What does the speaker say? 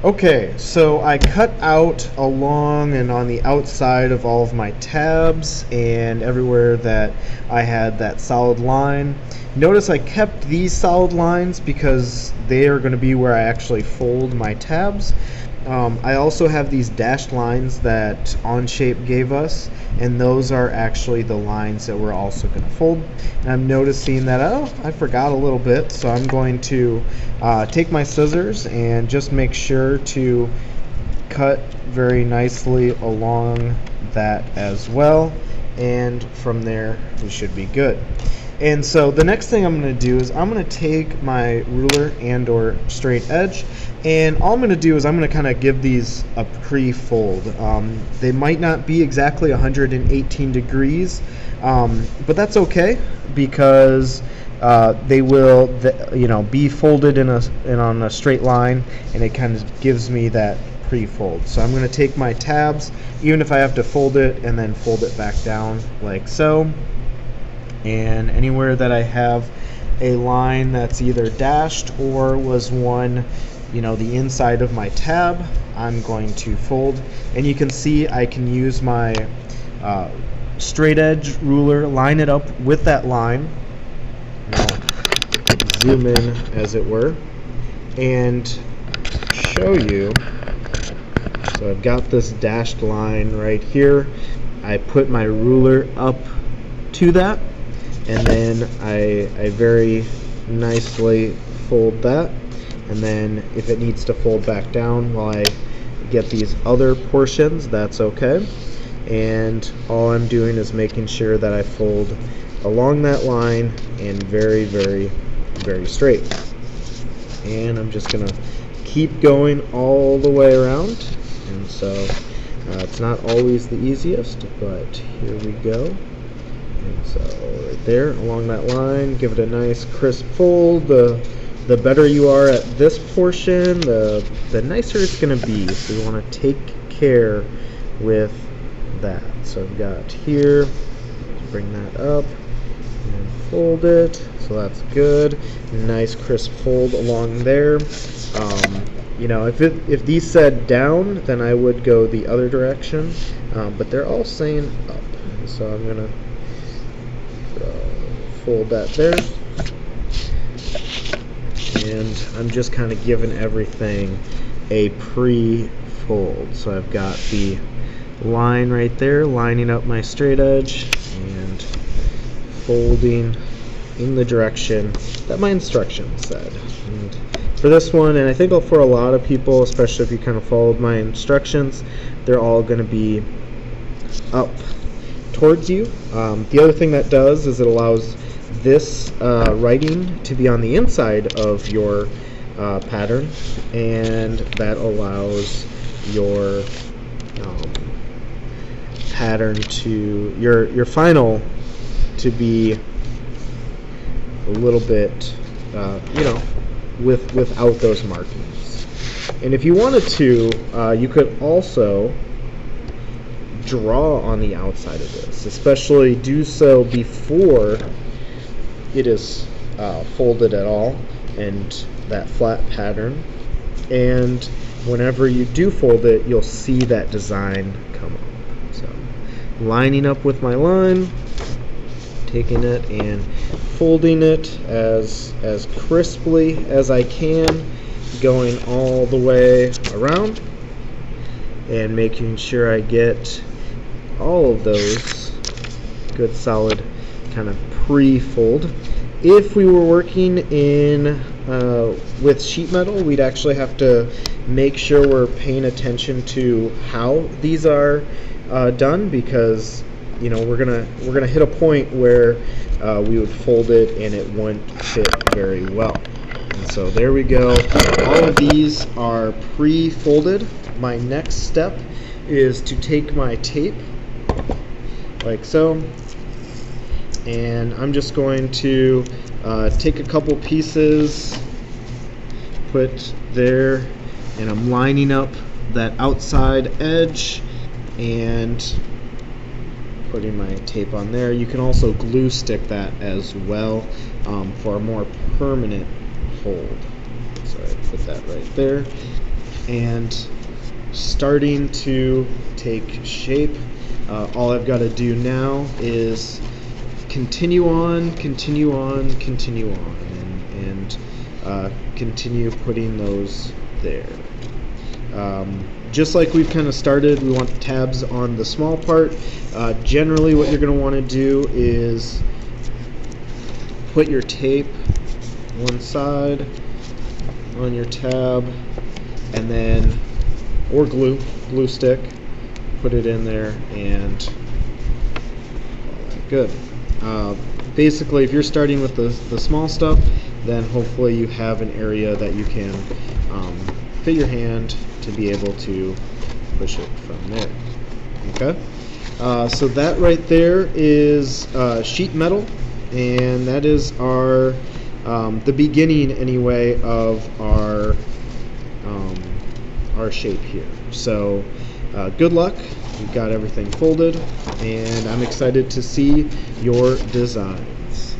Okay, so I cut out along and on the outside of all of my tabs and everywhere that I had that solid line. Notice I kept these solid lines because they are going to be where I actually fold my tabs. I also have these dashed lines that Onshape gave us, and those are actually the lines that we're also going to fold. And I'm noticing that, oh, I forgot a little bit, so I'm going to take my scissors and just make sure to cut very nicely along that as well, and from there we should be good. And so the next thing I'm going to do is I'm going to take my ruler and or straight edge, and all I'm going to do is I'm going to kind of give these a pre-fold. They might not be exactly 118 degrees, but that's okay because they will be folded in on a straight line, and it kind of gives me that pre-fold. So I'm going to take my tabs, even if I have to fold it and then fold it back down like so. And anywhere that I have a line that's either dashed or was one, the inside of my tab, I'm going to fold. And you can see I can use my straight edge ruler, line it up with that line. I'll zoom in, as it were, and show you. So I've got this dashed line right here. I put my ruler up to that, and then I very nicely fold that, and then if it needs to fold back down while I get these other portions, that's okay. And all I'm doing is making sure that I fold along that line and very, very, very straight. And I'm just gonna keep going all the way around, and so it's not always the easiest, but here we go. And so right there along that line, give it a nice crisp fold. The better you are at this portion, the nicer it's going to be. So you want to take care with that. So I've got here, bring that up and fold it. So that's good. Nice crisp fold along there. If these said down, then I would go the other direction. But they're all saying up. So I'm going to fold that there, and I'm just kind of giving everything a pre-fold. So I've got the line right there lining up my straight edge and folding in the direction that my instructions said. And for this one, and I think for a lot of people, especially if you kind of followed my instructions, they're all going to be up towards you. The other thing that does is it allows this writing to be on the inside of your pattern, and that allows your pattern to your final to be a little bit without those markings. And if you wanted to, you could also draw on the outside of this, especially do so before it is folded at all and that flat pattern, and whenever you do fold it, you'll see that design come up. So lining up with my line, taking it and folding it as crisply as I can, going all the way around and making sure I get all of those good solid kind of pre-fold. If we were working in with sheet metal, we'd actually have to make sure we're paying attention to how these are done, because we're gonna hit a point where we would fold it and it wouldn't fit very well. And so there we go. All of these are pre-folded. My next step is to take my tape like so, and I'm just going to take a couple pieces, put there, and I'm lining up that outside edge and putting my tape on there. You can also glue stick that as well for a more permanent hold. So I put that right there. and starting to take shape. All I've got to do now is continue on, continue on, continue on, and continue putting those there. Just like we've kind of started, we want tabs on the small part. Generally what you're going to want to do is put your tape one side on your tab, and then, or glue stick, put it in there, and good. Basically, if you're starting with the small stuff, then hopefully you have an area that you can fit your hand to be able to push it from there. Okay, so that right there is sheet metal, and that is our the beginning anyway of our shape here. So good luck. We've got everything folded, and I'm excited to see your designs.